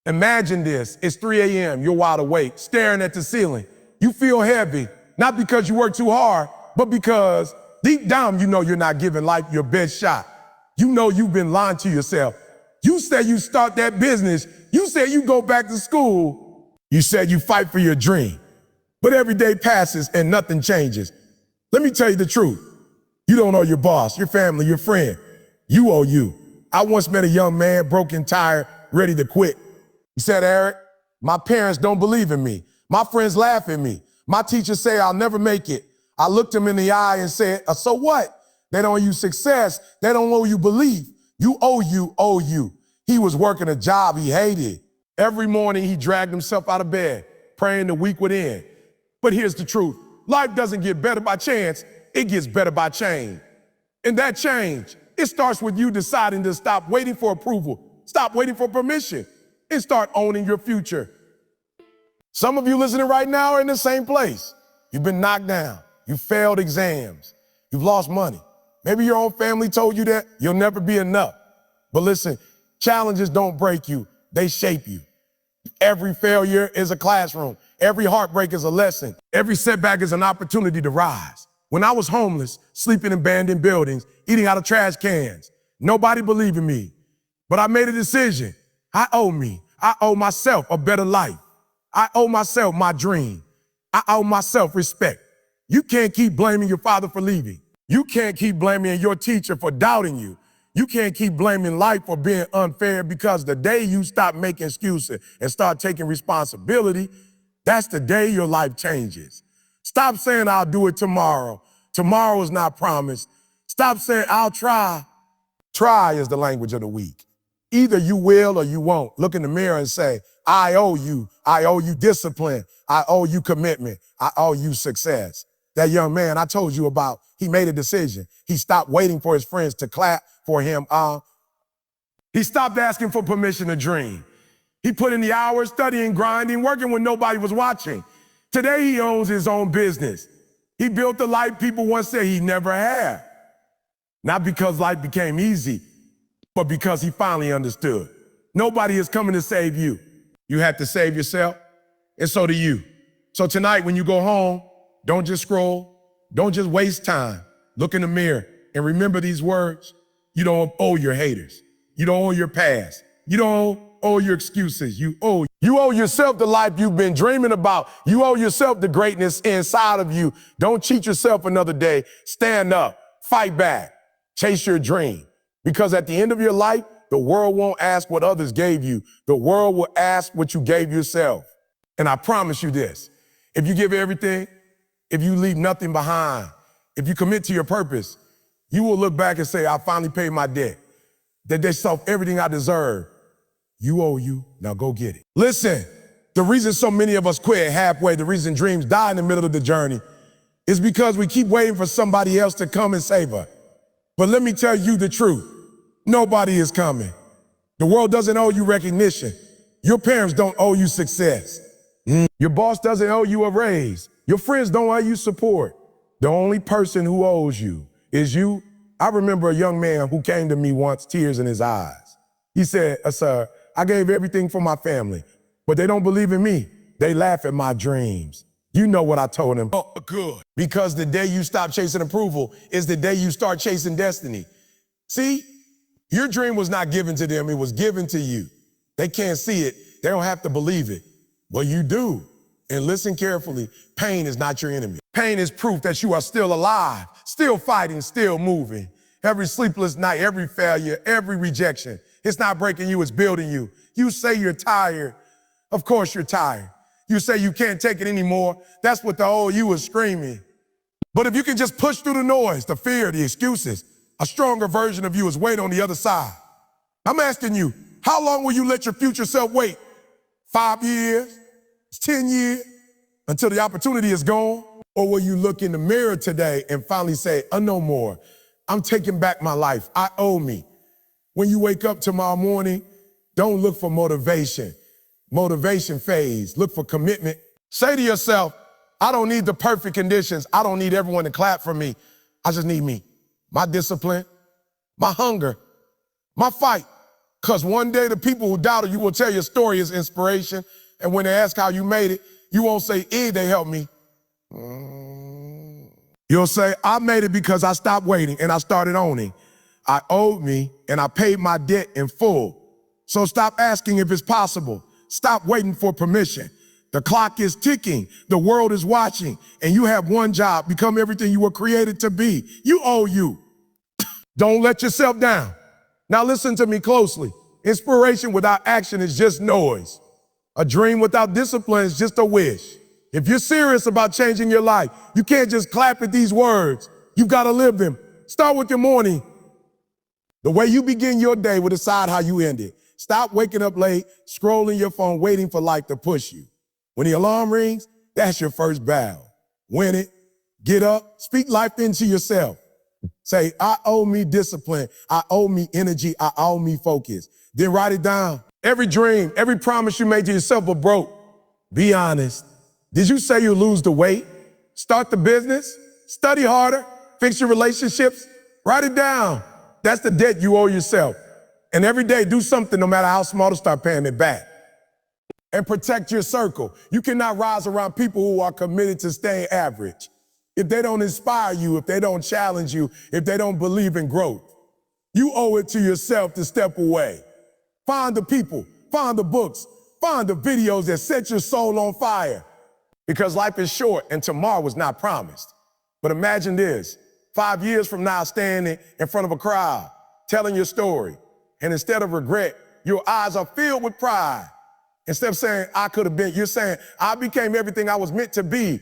Imagine this, it's 3 a.m., you're wide awake, staring at the ceiling. You feel heavy, not because you work too hard, but because deep down you know you're not giving life your best shot. You know you've been lying to yourself. You said you start that business. You said you go back to school. You said you fight for your dream. But every day passes and nothing changes. Let me tell you the truth. You don't owe your boss, your family, your friend. You owe you. I once met a young man, broken, tired, ready to quit. He said, Eric, my parents don't believe in me. My friends laugh at me. My teachers say I'll never make it. I looked him in the eye and said, so what? They don't owe you success. They don't owe you belief. You owe you. He was working a job he hated. Every morning he dragged himself out of bed, praying the week would end. But here's the truth. Life doesn't get better by chance. It gets better by change. And that change, it starts with you deciding to stop waiting for approval, stop waiting for permission, and start owning your future. Some of you listening right now are in the same place. You've been knocked down. You failed exams. You've lost money. Maybe your own family told you that you'll never be enough. But listen, challenges don't break you. They shape you. Every failure is a classroom. Every heartbreak is a lesson. Every setback is an opportunity to rise. When I was homeless, sleeping in abandoned buildings, eating out of trash cans, nobody believed in me. But I made a decision. I owe myself a better life. I owe myself my dream. I owe myself respect. You can't keep blaming your father for leaving. You can't keep blaming your teacher for doubting you. You can't keep blaming life for being unfair, because the day you stop making excuses and start taking responsibility, that's the day your life changes. Stop saying I'll do it tomorrow. Tomorrow is not promised. Stop saying I'll try. Try is the language of the weak. Either you will or you won't. Look in the mirror and say, I owe you. I owe you discipline. I owe you commitment. I owe you success. That young man I told you about, he made a decision. He stopped waiting for his friends to clap for him. He stopped asking for permission to dream. He put in the hours, studying, grinding, working when nobody was watching. Today he owns his own business. He built the life people once said he never had. Not because life became easy, but because he finally understood. Nobody is coming to save you. You have to save yourself, and so do you. So tonight when you go home, don't just scroll. Don't just waste time. Look in the mirror and remember these words. You don't owe your haters. You don't owe your past. You don't owe your excuses. You owe yourself the life you've been dreaming about. You owe yourself the greatness inside of you. Don't cheat yourself another day. Stand up, fight back, chase your dream. Because at the end of your life, the world won't ask what others gave you. The world will ask what you gave yourself. And I promise you this, if you give everything, if you leave nothing behind, if you commit to your purpose, you will look back and say, I finally paid my debt. That they saw everything I deserve. You owe you, now go get it. Listen, the reason so many of us quit halfway, the reason dreams die in the middle of the journey, is because we keep waiting for somebody else to come and save us. But let me tell you the truth. Nobody is coming. The world doesn't owe you recognition. Your parents don't owe you success. Your boss doesn't owe you a raise. Your friends don't owe you support. The only person who owes you is you. I remember a young man who came to me once, tears in his eyes. He said, sir, I gave everything for my family, but they don't believe in me. They laugh at my dreams. You know what I told him. Oh, good. Because the day you stop chasing approval is the day you start chasing destiny. See, your dream was not given to them. It was given to you. They can't see it. They don't have to believe it. Well, you do. And listen carefully. Pain is not your enemy. Pain is proof that you are still alive, still fighting, still moving. Every sleepless night, every failure, every rejection, it's not breaking you, it's building you. You say you're tired. Of course you're tired. You say you can't take it anymore. That's what the old you is screaming. But if you can just push through the noise, the fear, the excuses, a stronger version of you is waiting on the other side. I'm asking you, how long will you let your future self wait? 5 years? 10 years? Until the opportunity is gone? Or will you look in the mirror today and finally say, no more. I'm taking back my life. I owe me. When you wake up tomorrow morning, don't look for motivation. Motivation fades. Look for commitment. Say to yourself, I don't need the perfect conditions. I don't need everyone to clap for me. I just need me. My discipline, my hunger, my fight, Because one day the people who doubted you will tell your story as inspiration. And when they ask how you made it, you won't say, they helped me. You'll say, I made it because I stopped waiting and I started owning. I owed me and I paid my debt in full. So stop asking if it's possible. Stop waiting for permission. The clock is ticking. The world is watching. And you have one job: become everything you were created to be. You owe you. Don't let yourself down. Now listen to me closely. Inspiration without action is just noise. A dream without discipline is just a wish. If you're serious about changing your life, you can't just clap at these words. You've got to live them. Start with your morning. The way you begin your day will decide how you end it. Stop waking up late, scrolling your phone, waiting for life to push you. When the alarm rings, that's your first battle. Win it, get up, speak life into yourself. Say, I owe me discipline, I owe me energy, I owe me focus. Then write it down. Every dream, every promise you made to yourself were broke. Be honest. Did you say you lose the weight? Start the business? Study harder? Fix your relationships? Write it down. That's the debt you owe yourself. And every day, do something, no matter how small, to start paying it back. And protect your circle. You cannot rise around people who are committed to staying average. If they don't inspire you, if they don't challenge you, if they don't believe in growth, you owe it to yourself to step away. Find the people, find the books, find the videos that set your soul on fire. Because life is short and tomorrow is not promised. But imagine this: 5 years from now, standing in front of a crowd, telling your story. And instead of regret, your eyes are filled with pride. Instead of saying, I could have been, you're saying, I became everything I was meant to be.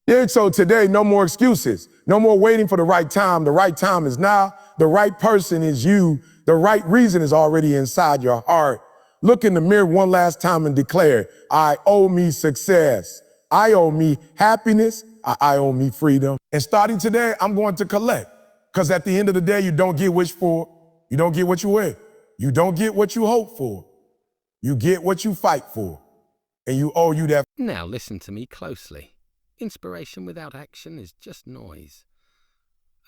Yeah, so today, no more excuses. No more waiting for the right time. The right time is now. The right person is you. The right reason is already inside your heart. Look in the mirror one last time and declare, I owe me success. I owe me happiness. I owe me freedom. And starting today, I'm going to collect. Because at the end of the day, you don't get what you for. You don't get what you wear. You don't get what you hope for. You get what you fight for. And you owe you that. Now listen to me closely. Inspiration without action is just noise.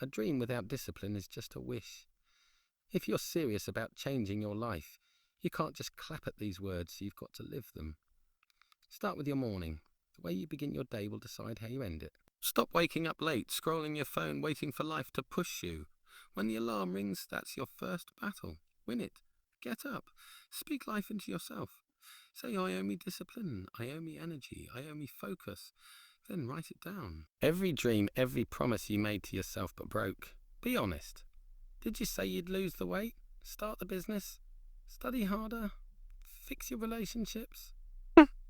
A dream without discipline is just a wish. If you're serious about changing your life, you can't just clap at these words, you've got to live them. Start with your morning. The way you begin your day will decide how you end it. Stop waking up late, scrolling your phone, waiting for life to push you. When the alarm rings, that's your first battle. Win it. Get up. Speak life into yourself. Say, I owe me discipline, I owe me energy, I owe me focus. Then write it down. Every dream, every promise you made to yourself but broke. Be honest. Did you say you'd lose the weight? Start the business? Study harder? Fix your relationships?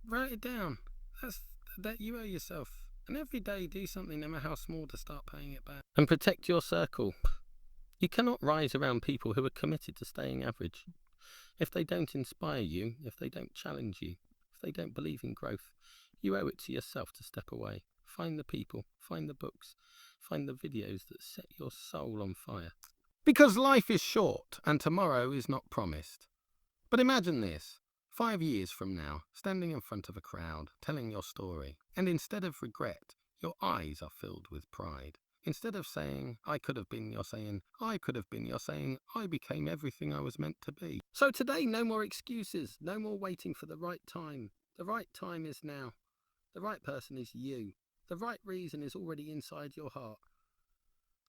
Write it down. That's the debt you owe yourself. And every day do something, no matter how small, to start paying it back. And protect your circle. You cannot rise around people who are committed to staying average. If they don't inspire you, if they don't challenge you, if they don't believe in growth, you owe it to yourself to step away. Find the people, find the books, find the videos that set your soul on fire. Because life is short and tomorrow is not promised. But imagine this: 5 years from now, standing in front of a crowd, telling your story, and instead of regret, your eyes are filled with pride. Instead of saying, I could have been, you're saying, I could have been, you're saying, I became everything I was meant to be. So today, no more excuses, no more waiting for the right time. The right time is now. The right person is you. The right reason is already inside your heart.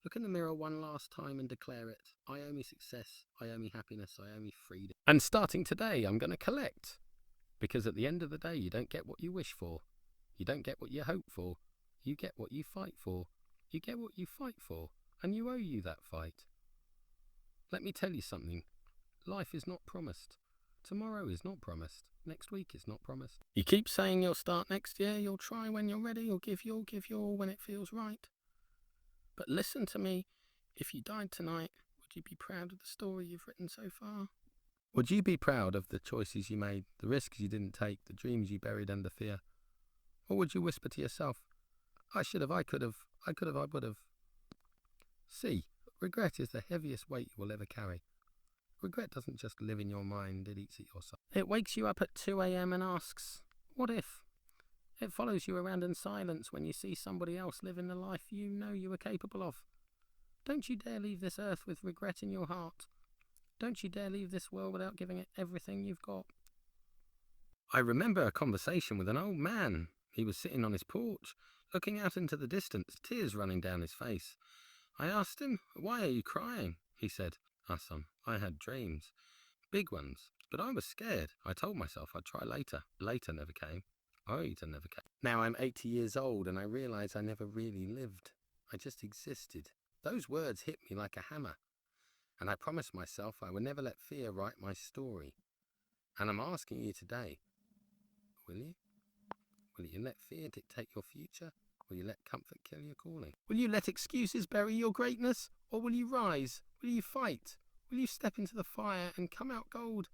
Look in the mirror one last time and declare it. I owe me success, I owe me happiness, I owe me freedom. And starting today, I'm going to collect. Because at the end of the day, you don't get what you wish for. You don't get what you hope for. You get what you fight for. You get what you fight for, and you owe you that fight. Let me tell you something. Life is not promised. Tomorrow is not promised. Next week is not promised. You keep saying you'll start next year, you'll try when you're ready, you'll give your all when it feels right. But listen to me. If you died tonight, would you be proud of the story you've written so far? Would you be proud of the choices you made, the risks you didn't take, the dreams you buried under fear? Or would you whisper to yourself, I should have, I could have, I would have? See, regret is the heaviest weight you will ever carry. Regret doesn't just live in your mind, it eats at your soul. It wakes you up at 2 a.m. and asks, what if? It follows you around in silence when you see somebody else living the life you know you are capable of. Don't you dare leave this earth with regret in your heart. Don't you dare leave this world without giving it everything you've got. I remember a conversation with an old man. He was sitting on his porch, looking out into the distance, tears running down his face. I asked him, "Why are you crying?" He said, "Son, I had dreams, big ones, but I was scared. I told myself I'd try later. Later never came. Later never came. Now I'm 80 years old and I realize I never really lived. I just existed." Those words hit me like a hammer. And I promised myself I would never let fear write my story. And I'm asking you today, will you? Will you let fear dictate your future? Will you let comfort kill your calling? Will you let excuses bury your greatness? Or will you rise? Will you fight? Will you step into the fire and come out gold?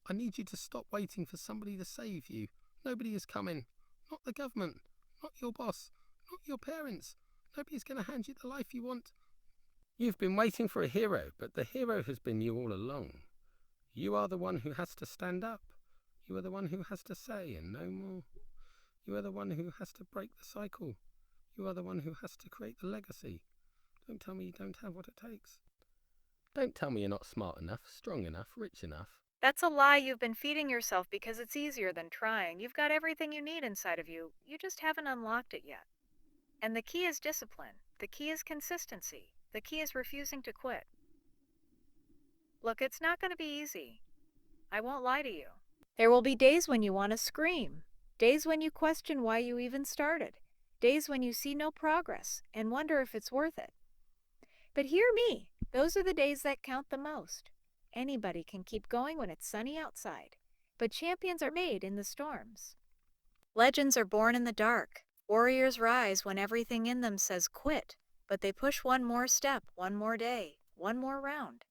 I need you to stop waiting for somebody to save you. Nobody is coming. Not the government. Not your boss. Not your parents. Nobody's going to hand you the life you want. You've been waiting for a hero, but the hero has been you all along. You are the one who has to stand up. You are the one who has to say and no more. You are the one who has to break the cycle. You are the one who has to create the legacy. Don't tell me you don't have what it takes. Don't tell me you're not smart enough, strong enough, rich enough. That's a lie you've been feeding yourself because it's easier than trying. You've got everything you need inside of you. You just haven't unlocked it yet. And the key is discipline. The key is consistency. The key is refusing to quit. Look, it's not going to be easy. I won't lie to you. There will be days when you want to scream. Days when you question why you even started. Days when you see no progress and wonder if it's worth it. But hear me, those are the days that count the most. Anybody can keep going when it's sunny outside, but champions are made in the storms. Legends are born in the dark. Warriors rise when everything in them says quit, but they push one more step, one more day, one more round.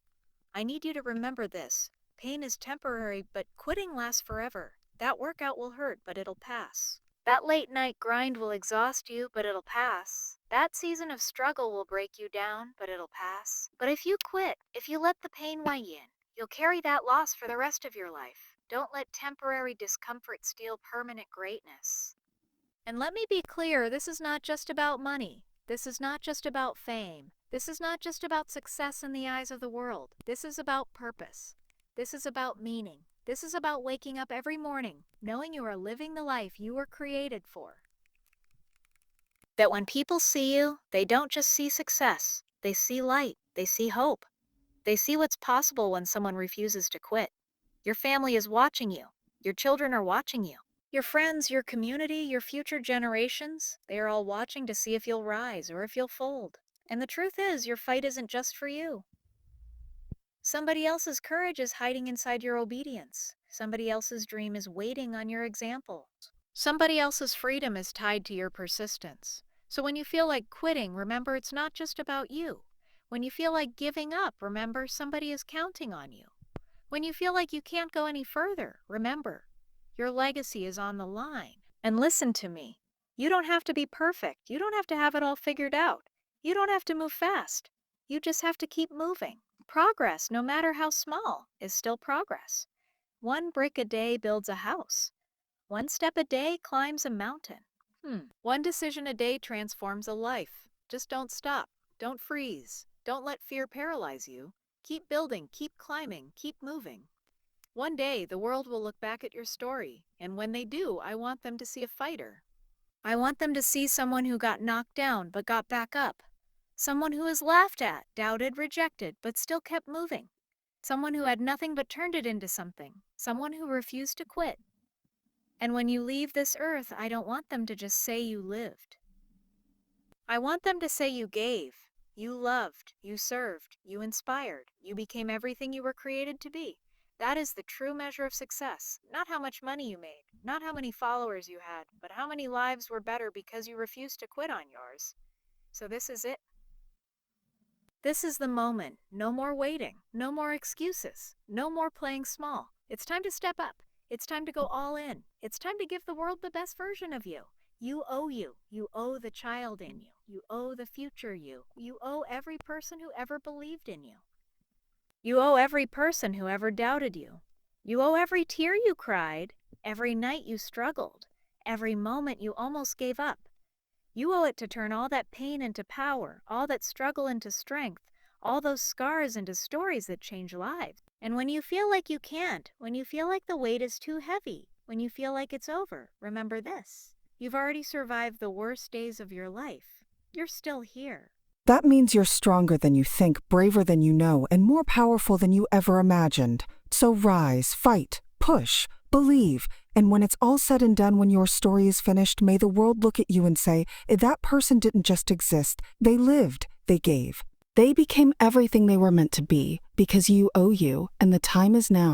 I need you to remember this. Pain is temporary, but quitting lasts forever. That workout will hurt, but it'll pass. That late night grind will exhaust you, but it'll pass. That season of struggle will break you down, but it'll pass. But if you quit, if you let the pain weigh in, you'll carry that loss for the rest of your life. Don't let temporary discomfort steal permanent greatness. And let me be clear, this is not just about money. This is not just about fame. This is not just about success in the eyes of the world. This is about purpose. This is about meaning. This is about waking up every morning, knowing you are living the life you were created for. That when people see you, they don't just see success. They see light. They see hope. They see what's possible when someone refuses to quit. Your family is watching you. Your children are watching you. Your friends, your community, your future generations, they are all watching to see if you'll rise or if you'll fold. And the truth is, your fight isn't just for you. Somebody else's courage is hiding inside your obedience. Somebody else's dream is waiting on your example. Somebody else's freedom is tied to your persistence. So when you feel like quitting, remember it's not just about you. When you feel like giving up, remember somebody is counting on you. When you feel like you can't go any further, remember your legacy is on the line. And listen to me. You don't have to be perfect. You don't have to have it all figured out. You don't have to move fast. You just have to keep moving. Progress, no matter how small, is still progress. One brick a day builds a house. One step a day climbs a mountain. One decision a day transforms a life. Just don't stop. Don't freeze. Don't let fear paralyze you. Keep building, keep climbing, keep moving. One day, the world will look back at your story, and when they do, I want them to see a fighter. I want them to see someone who got knocked down but got back up. Someone who was laughed at, doubted, rejected, but still kept moving. Someone who had nothing but turned it into something. Someone who refused to quit. And when you leave this earth, I don't want them to just say you lived. I want them to say you gave, you loved, you served, you inspired, you became everything you were created to be. That is the true measure of success. Not how much money you made, not how many followers you had, but how many lives were better because you refused to quit on yours. So this is it. This is the moment. No more waiting. No more excuses. No more playing small. It's time to step up. It's time to go all in. It's time to give the world the best version of you. You owe you. You owe the child in you. You owe the future you. You owe every person who ever believed in you. You owe every person who ever doubted you. You owe every tear you cried, every night you struggled, every moment you almost gave up. You owe it to turn all that pain into power, all that struggle into strength, all those scars into stories that change lives. And when you feel like you can't, when you feel like the weight is too heavy, when you feel like it's over, remember this. You've already survived the worst days of your life. You're still here. That means you're stronger than you think, braver than you know, and more powerful than you ever imagined. So rise, fight, push, believe, and when it's all said and done, when your story is finished, may the world look at you and say, that person didn't just exist, they lived, they gave. They became everything they were meant to be, because you owe you, and the time is now.